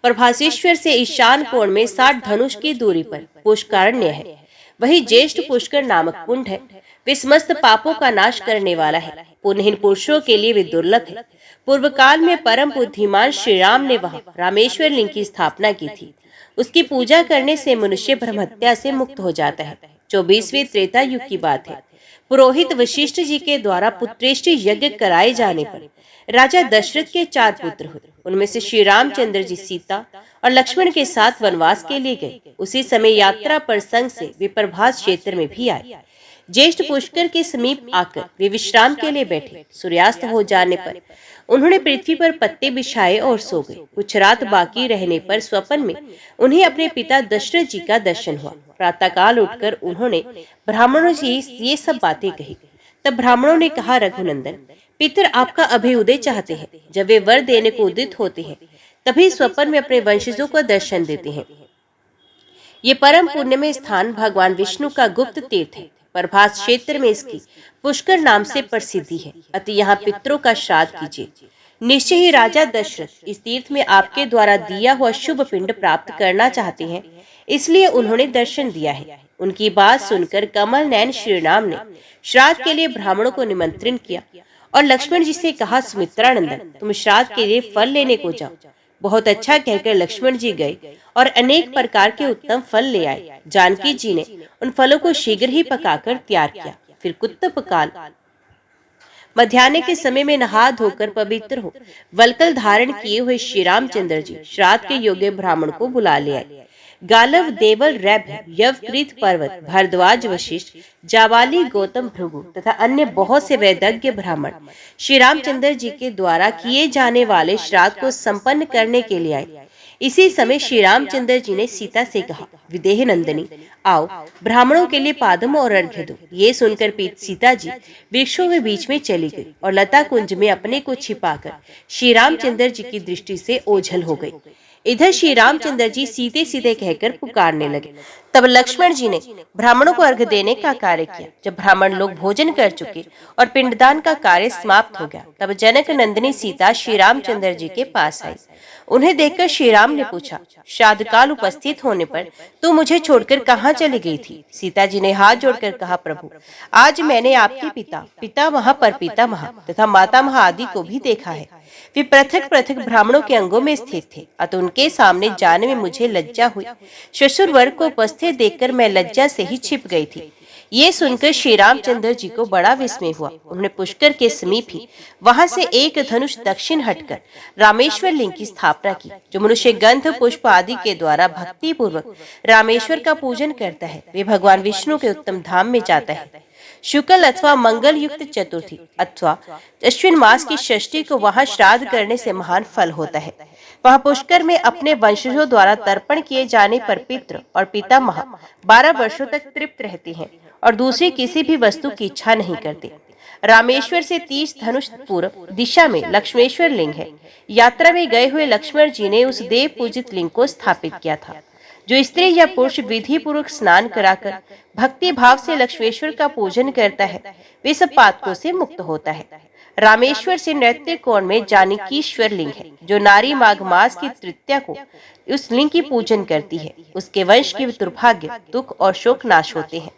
S1: प्रभासेश्वर से ईशान कोण में 60 धनुष की दूरी पर पुष्करण्य है। वही ज्येष्ठ पुष्कर नामक कुंड है। वे समस्त पापों का नाश करने वाला है। पुण्यहीन पुरुषों के लिए वे दुर्लभ है। पूर्व काल में परम बुद्धिमान श्री राम ने वहाँ रामेश्वर लिंग की स्थापना की थी। उसकी पूजा करने से मनुष्य ब्रह्महत्या से मुक्त हो जाता है। 24वें त्रेता युग की बात है। पुरोहित वशिष्ठ जी के द्वारा पुत्रेष्टि यज्ञ कराए जाने पर राजा दशरथ के 4 पुत्र हुए। उनमें से श्री रामचंद्र जी सीता और लक्ष्मण के साथ वनवास के लिए गए। उसी समय यात्रा पर संग से वे प्रभास क्षेत्र में भी आए। ज्येष्ठ पुष्कर के समीप आकर वे विश्राम के लिए बैठे। सूर्यास्त हो जाने पर उन्होंने पृथ्वी पर पत्ते बिछाए और सो गए। कुछ रात बाकी रहने पर स्वप्न में उन्हें अपने पिता दशरथ जी का दर्शन हुआ। प्रातःकाल उठकर उन्होंने ब्राह्मणों से ये सब बातें कही। तब ब्राह्मणों ने कहा, रघुनंदन, पितर आपका अभ्युदय चाहते हैं। जब वे वर देने को उदित होते हैं तभी स्वप्न में अपने वंशजों को दर्शन देते हैं। ये परम पुण्य में स्थान भगवान विष्णु का गुप्त तीर्थ है। प्रभास क्षेत्र में इसकी पुष्कर नाम से प्रसिद्धि है। अतः यहाँ पितरों का श्राद्ध कीजिए। निश्चय ही राजा दशरथ इस तीर्थ में आपके द्वारा दिया हुआ शुभ पिंड प्राप्त करना चाहते हैं, इसलिए उन्होंने दर्शन दिया है। उनकी बात सुनकर कमल नयन श्री राम ने श्राद्ध के लिए ब्राह्मणों को निमंत्रण किया और लक्ष्मण जी से कहा, सुमित्रानंदन, तुम श्राद्ध के लिए फल लेने को जाओ। बहुत अच्छा कहकर लक्ष्मण जी गए और अनेक प्रकार के उत्तम फल ले आए। जानकी जी ने उन फलों को शीघ्र ही पकाकर तैयार किया। फिर कुत्तप काल मध्याह्न के समय में नहा धोकर पवित्र हो वल्कल धारण किए हुए श्री रामचंद्र जी श्राद्ध के योग्य ब्राह्मण को बुला ले आए। गालव, देवल, रैभ, यवकृत पर्वत, भारद्वाज, वशिष्ठ, जावाली, गौतम भृगु तथा अन्य बहुत से वैदज्ञ ब्राह्मण श्री रामचंद्र जी के द्वारा किए जाने वाले श्राद्ध को संपन्न करने के लिए आए। इसी समय श्री रामचंद्र जी ने सीता से कहा, विदेह नंदिनी, आओ ब्राह्मणों के लिए पादम और अर्घ्य दो। ये सुनकर सीता जी वृक्षों के बीच में चली गई और लता कुंज में अपने को छिपाकर श्री रामचंद्र जी की दृष्टि से ओझल हो गई। इधर श्री रामचंद्र जी सीधे सीधे कहकर पुकारने लगे। तब लक्ष्मण जी ने ब्राह्मणों को अर्घ्य देने का कार्य किया। जब ब्राह्मण लोग भोजन कर चुके और पिंडदान का कार्य समाप्त हो गया, तब जनक नंदिनी सीता श्री रामचंद्र जी के पास आई। उन्हें देखकर श्री राम ने पूछा, श्राद्ध काल उपस्थित होने पर तू मुझे छोड़कर कहाँ चली गई थी? सीता जी ने हाथ जोड़कर कहा, प्रभु, आज मैंने आपके पिता, पितामह, परपितामह तथा मातामह आदि को भी देखा है। वे पृथक पृथक ब्राह्मणों के अंगों में स्थित थे, अतः उनके सामने जाने में मुझे लज्जा हुई। ससुर वर्ग को उपस्थित देखकर मैं लज्जा से ही छिप गई थी। ये सुनकर श्री रामचंद्र जी को बड़ा विस्मय हुआ। उन्होंने पुष्कर के समीप ही वहां से एक धनुष दक्षिण हटकर रामेश्वर लिंग की स्थापना की। जो मनुष्य गंध, पुष्प आदि के द्वारा भक्ति पूर्वक रामेश्वर का पूजन करता है, वे भगवान विष्णु के उत्तम धाम में जाता है। शुक्ल अथवा मंगल युक्त चतुर्थी अथवा अश्विन मास की षष्ठी को वहां श्राद्ध करने से महान फल होता है। वह पुष्कर में अपने वंशजों द्वारा तर्पण किए जाने पर पितृ और पितामह 12 वर्षों तक तृप्त रहते हैं और दूसरी किसी भी वस्तु की इच्छा नहीं करते। रामेश्वर से 30 धनुष पूर्व दिशा में लक्ष्मेश्वर लिंग है। यात्रा में गए हुए लक्ष्मण जी ने उस देव पूजित लिंग को स्थापित किया था। जो स्त्री या पुरुष विधि पूर्वक स्नान कराकर भक्ति भाव से लक्ष्मेश्वर का पूजन करता है, वे सब पातकों से मुक्त होता है। रामेश्वर से नैत्य कोण में जानकीश्वर लिंग है। जो नारी माघ मास की तृतीया को उस लिंग की पूजन करती है, उसके वंश के दुर्भाग्य, दुख और शोक नाश होते हैं।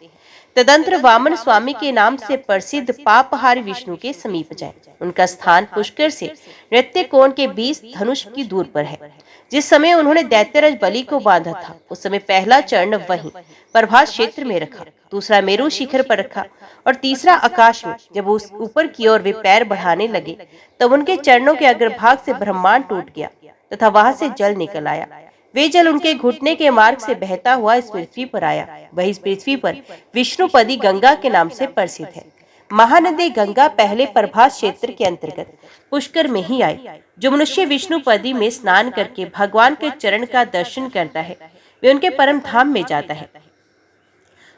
S1: तदंतर वामन स्वामी के नाम से प्रसिद्ध पापहारी विष्णु के समीप जाए। उनका स्थान पुष्कर से नृत्य कोण के 20 धनुष की दूर पर है। जिस समय उन्होंने दैत्यराज बलि को बांधा था, उस समय पहला चरण वहीं प्रभास क्षेत्र में रखा, दूसरा मेरु शिखर पर रखा और तीसरा आकाश में। जब उस ऊपर की ओर वे पैर बढ़ाने लगे, तब उनके चरणों के अग्रभाग से ब्रह्मांड टूट गया तथा वहां से जल निकल आया। वे जल उनके घुटने के मार्ग से बहता हुआ इस पृथ्वी पर आया। वही इस पृथ्वी पर विष्णुपदी गंगा के नाम से प्रसिद्ध है। महानदी गंगा पहले प्रभास क्षेत्र के अंतर्गत पुष्कर में ही आई। जो मनुष्य विष्णुपदी में स्नान करके भगवान के चरण का दर्शन करता है, वे उनके परम धाम में जाता है।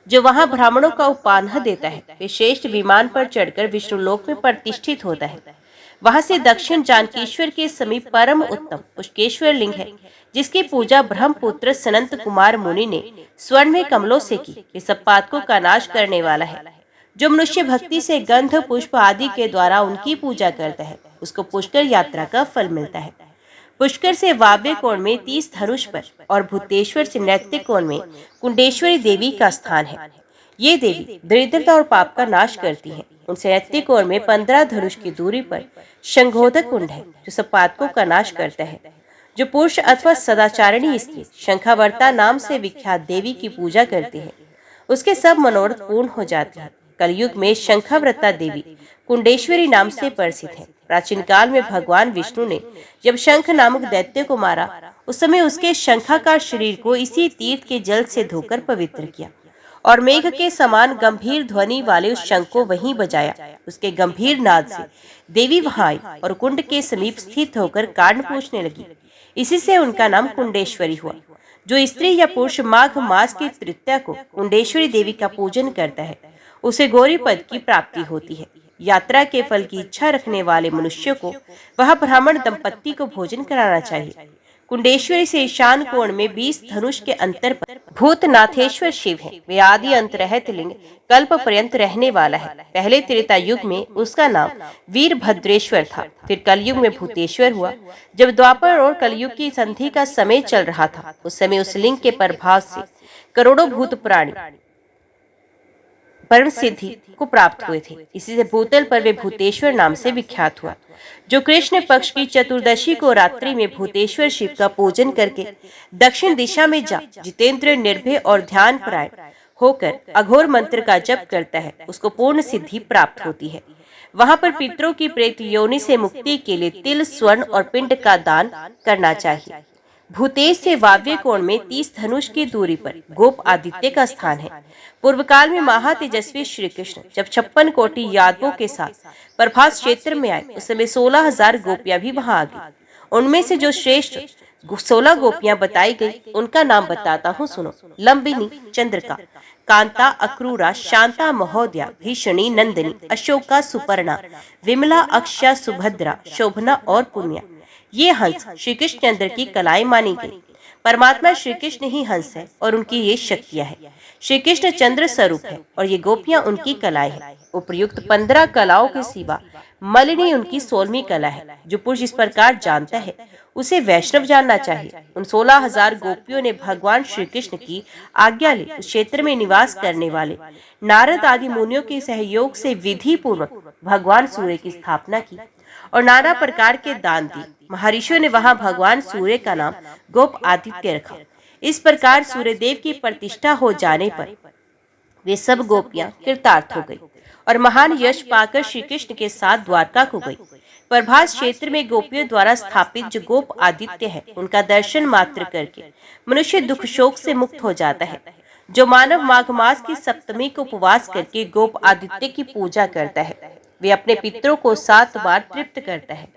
S1: जो वहां ब्राह्मणों का उपान्ह देता है, वे श्रेष्ठ विमान पर चढ़कर विष्णु लोक में प्रतिष्ठित होता है। वहां से दक्षिण जानकीश्वर के समीप परम उत्तम पुष्केश्वर लिंग है, जिसकी पूजा ब्रह्मपुत्र सनंत कुमार मुनि ने स्वर्ण में कमलों से की। वे सब पातकों का नाश करने वाला है। जो मनुष्य भक्ति से गंध, पुष्प आदि के द्वारा उनकी पूजा करता है, उसको पुष्कर यात्रा का फल मिलता है। पुष्कर से वाव्य कोण में 30 धनुष पर और भूतेश्वर से नैत्य कोण में कुंडेश्वरी देवी का स्थान है। ये देवी दरिद्रता और पाप का नाश करती हैं। उनसे नैत्य कोण में 15 धनुष की दूरी पर शंखोदक कुंड है, जो सब पातकों का नाश करता है। जो पुरुष अथवा सदाचारिणी स्त्री शंखावर्ता नाम से विख्यात देवी की पूजा करते हैं, उसके सब मनोरथ पूर्ण हो जाते हैं। कलयुग में शंखाव्रता देवी कुंडेश्वरी नाम से प्रसिद्ध है। प्राचीन काल में भगवान विष्णु ने जब शंख नामक दैत्य को मारा, उस समय उसके शंखाकार शरीर को इसी तीर्थ के जल से धोकर पवित्र किया और मेघ के समान गंभीर ध्वनि वाले उस शंख को वहीं बजाया। उसके गंभीर नाद से देवी वहां आई और कुंड के समीप स्थित होकर कान पूछने लगी। इसी से उनका नाम कुंडेश्वरी हुआ। जो स्त्री या पुरुष माघ मास की तृतीया को कुंडेश्वरी देवी का पूजन करता है, उसे गौरी पद की प्राप्ति होती है। यात्रा के फल की इच्छा रखने वाले मनुष्य को वह ब्राह्मण दंपत्ति को भोजन कराना चाहिए। कुंडेश्वरी से ईशान कोण में 20 धनुष के अंतर पर भूतनाथेश्वर शिव है। वे आदि अंत रहत लिंग कल्प पर्यंत रहने वाला है। पहले त्रेता युग में उसका नाम वीरभद्रेश्वर था, फिर कलयुग में भूतेश्वर हुआ। जब द्वापर और कलयुग की संधि का समय चल रहा था, उस समय उस लिंग के प्रभाव से करोड़ों भूत प्राणी परम सिद्धि को प्राप्त हुए थे। इसी से भूतल पर वे भूतेश्वर नाम से विख्यात हुआ। जो कृष्ण पक्ष की चतुर्दशी को रात्रि में भूतेश्वर शिव का पूजन करके दक्षिण दिशा में जा जितेंद्र निर्भय और ध्यान परायण होकर अघोर मंत्र का जप करता है, उसको पूर्ण सिद्धि प्राप्त होती है। वहां पर पितरों की प्रेत योनि से मुक्ति के लिए तिल, स्वर्ण और पिंड का दान करना चाहिए। भूतेश से वाव्य कोण में 30 धनुष की दूरी पर गोप आदित्य का स्थान है। पूर्व काल में महातेजस्वी श्री कृष्ण जब 56 कोटि यादवों के साथ प्रभास क्षेत्र में आए, उस समय 16,000 गोपियां भी वहां आ गई। उनमें से जो श्रेष्ठ 16 गोपियां बताई गई, उनका नाम बताता हूँ, सुनो। लंबिनी, चंद्रिका, कांता, अक्रूरा, शांता, महोदया, भीषणी, नंदिनी, अशोका, सुपर्णा, विमला, अक्षया, सुभद्रा, शोभना और पुण्या। ये हंस श्री कृष्ण चंद्र की कलाएं मानी गई। परमात्मा श्री कृष्ण ही हंस है और उनकी ये शक्तियां हैं। श्री कृष्ण चंद्र स्वरूप है और ये गोपियां उनकी कलाएं हैं। उपयुक्त 15 कलाओं के सिवा मलिनी उनकी 16वीं कला है। जो पुरुष इस प्रकार जानता है, उसे वैष्णव जानना चाहिए। उन 16,000 गोपियों ने भगवान श्री कृष्ण की आज्ञा ले उस क्षेत्र में निवास करने वाले नारद आदि मुनियों के सहयोग से विधि पूर्वक भगवान सूर्य की स्थापना की और नाना प्रकार के दान दिए। महर्षियों ने वहां भगवान सूर्य का नाम गोप आदित्य रखा। इस प्रकार सूर्यदेव की प्रतिष्ठा हो जाने पर वे सब गोपियां कृतार्थ हो गई और महान यश पाकर श्री कृष्ण के साथ द्वारका को गई। प्रभास क्षेत्र में गोपियों द्वारा स्थापित जो गोप आदित्य है, उनका दर्शन मात्र करके मनुष्य दुख शोक से मुक्त हो जाता है। जो मानव माघ मास की सप्तमी को उपवास करके गोप आदित्य की पूजा करता है, वे अपने पितरों को 7 बार तृप्त करता है।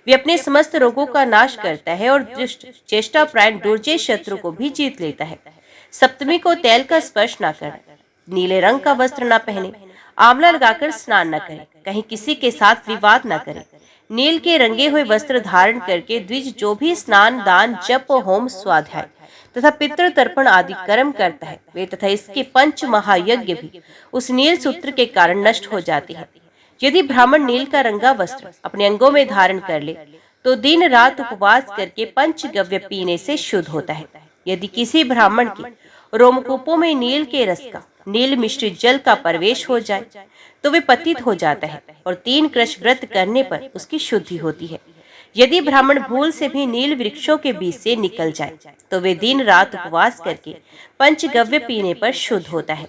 S1: वे अपने समस्त रोगों का नाश करता है और दुष्ट चेष्टा प्राण दुर्जय शत्रु को भी जीत लेता है। सप्तमी को तेल का स्पर्श न करें, नीले रंग का वस्त्र न पहने, आंवला लगाकर स्नान न करें, कहीं किसी के साथ विवाद न करें, नील के रंगे हुए वस्त्र धारण करके द्विज जो भी स्नान, दान, जप, होम, स्वाध्याय तथा पितृ तर्पण आदि कर्म करता है, वे तथा इसके 5 महायज्ञ भी उस नील सूत्र के कारण नष्ट हो जाते हैं। यदि ब्राह्मण नील का रंगा वस्त्र अपने अंगों में धारण कर ले, तो दिन रात उपवास करके पंचगव्य पीने से शुद्ध होता है। यदि किसी ब्राह्मण के रोमकूपों में नील के रस का नील मिश्रित जल का प्रवेश हो जाए, तो वे पतित हो जाता है और 3 कृश व्रत करने पर उसकी शुद्धि होती है। यदि ब्राह्मण भूल से भी नील वृक्षों के बीच से निकल जाए, तो वे दिन रात उपवास करके पंचगव्य पीने पर शुद्ध होता है।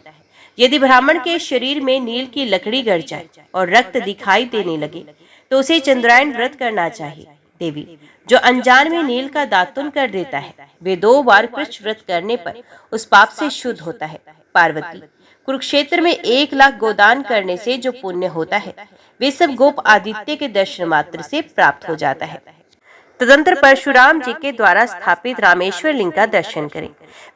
S1: यदि ब्राह्मण के शरीर में नील की लकड़ी गड़ जाए और रक्त दिखाई देने लगे, तो उसे चंद्रायन व्रत करना चाहिए। देवी जो अनजान में नील का दातुन कर देता है, वे 2 बार कृष्ण व्रत करने पर उस पाप से शुद्ध होता है। पार्वती कुरुक्षेत्र में 1 लाख गोदान करने से जो पुण्य होता है, वे सब गोप आदित्य के दर्शन मात्र से प्राप्त हो जाता है। तदंतर परशुराम जी के द्वारा स्थापित रामेश्वर लिंग का दर्शन करें।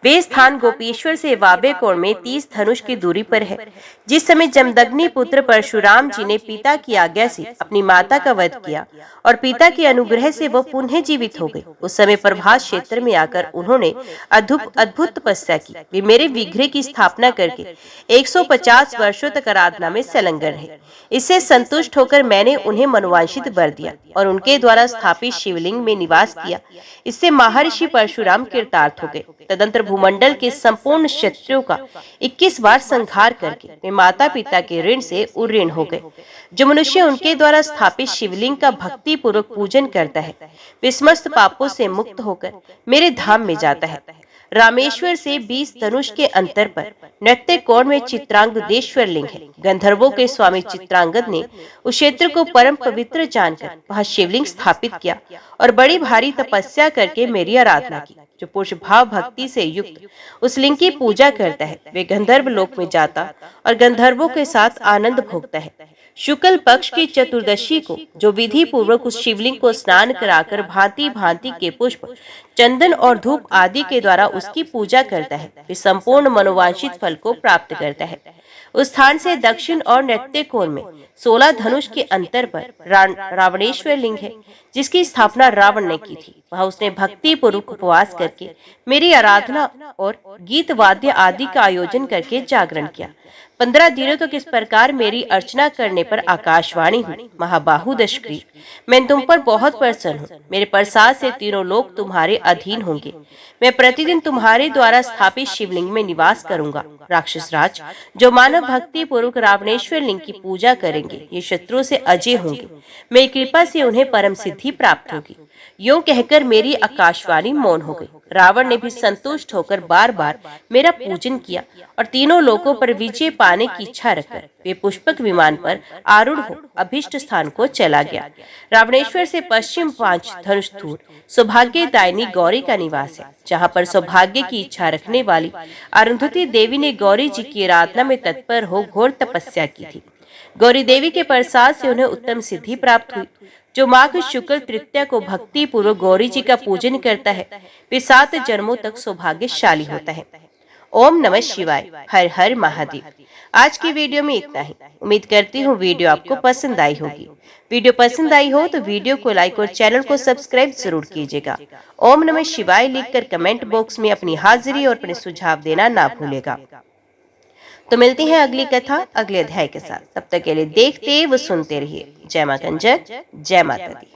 S1: वे स्थान गोपेश्वर से वाव्य कोण में 30 धनुष की दूरी पर है। जिस समय जमदग्नि पुत्र परशुराम जी ने पिता की आज्ञा से अपनी माता का वध किया और पिता के अनुग्रह से वह पुनः जीवित हो गए, उस समय प्रभास क्षेत्र में आकर उन्होंने अद्भुत तपस्या की। वे मेरे विग्रह की स्थापना करके 150 वर्षों तक आराधना में संलग्न रहे। इससे संतुष्ट होकर मैंने उन्हें मनोवांछित वर दिया और उनके द्वारा स्थापित शिवलिंग शिवलिंग में निवास किया। इससे महर्षि परशुराम कृतार्थ हो गए। तदंतर भूमंडल के संपूर्ण क्षत्रियों का 21 बार संहार करके वे माता पिता के ऋण से उऋण हो गए। जो मनुष्य उनके द्वारा स्थापित शिवलिंग का भक्ति पूर्वक पूजन करता है, वे समस्त पापों से मुक्त होकर मेरे धाम में जाता है। रामेश्वर से 20 धनुष के अंतर पर नृत्य कोण में चित्रांगदेश्वर लिंग है। गंधर्वों के स्वामी चित्रांगद ने उस क्षेत्र को परम पवित्र जानकर वहां शिवलिंग स्थापित किया और बड़ी भारी तपस्या करके मेरी आराधना की। जो पुरुष भाव भक्ति से युक्त उस लिंग की पूजा करता है, वे गंधर्व लोक में जाता और गंधर्वों के साथ आनंद भोगता है। शुक्ल पक्ष की चतुर्दशी को जो विधि पूर्वक उस शिवलिंग को स्नान कराकर भांति भांति के पुष्प, चंदन और धूप आदि के द्वारा उसकी पूजा करता है, वे संपूर्ण मनोवांछित फल को प्राप्त करता है। उस स्थान से दक्षिण और नृत्य कोण में 16 धनुष के अंतर पर रावणेश्वर लिंग है, जिसकी स्थापना रावण ने की थी। वहां उसने भक्ति पूर्वक उपवास करके मेरी आराधना और गीत वाद्य आदि का आयोजन करके जागरण किया। 15 दिनों तक इस प्रकार मेरी अर्चना करने पर आकाशवाणी हुई, महाबाहु दशग्रीव, मैं तुम पर बहुत प्रसन्न हूँ। मेरे प्रसाद से तीनों लोग तुम्हारे अधीन होंगे। मैं प्रतिदिन तुम्हारे द्वारा स्थापित शिवलिंग में निवास करूंगा। राक्षस राज, जो मानव भक्ति पूर्वक रावणेश्वर लिंग की पूजा करेंगे, ये शत्रु से अजय होंगे। मेरी कृपा से उन्हें परम सिद्धि प्राप्त होगी। यूं कहकर मेरी आकाशवाणी मौन हो गई। रावण ने भी संतुष्ट होकर बार बार मेरा पूजन किया और तीनों लोगों पर विजय पाने की इच्छा रखकर वे पुष्पक विमान पर आरूढ़ हो अभिष्ट स्थान को चला गया। रावणेश्वर से पश्चिम 5 धनुष दूर सौभाग्यदायिनी गौरी का निवास है, जहाँ पर सौभाग्य की इच्छा रखने वाली अरुंधति देवी ने गौरी जी की आराधना में तत्पर हो घोर तपस्या की थी। गौरी देवी के प्रसाद से उन्हें उत्तम सिद्धि प्राप्त हुई। जो माघ शुक्ल तृतीया को भक्ति पूर्वक गौरी जी का पूजन करता है, वे 7 जन्मों तक सौभाग्यशाली होता है। ओम नमः शिवाय। हर हर महादेव। आज की वीडियो में इतना ही। उम्मीद करती हूँ वीडियो आपको पसंद आई होगी। वीडियो पसंद आई हो तो वीडियो को लाइक और चैनल को सब्सक्राइब जरूर कीजिएगा। ओम नमः शिवाय लिखकर कमेंट बॉक्स में अपनी हाजिरी और अपने सुझाव देना ना भूलेगा। तो मिलते हैं अगली कथा अगले अध्याय के साथ। तब तक के लिए देखते व सुनते रहिए। जय मां कंजक, जय माता दी।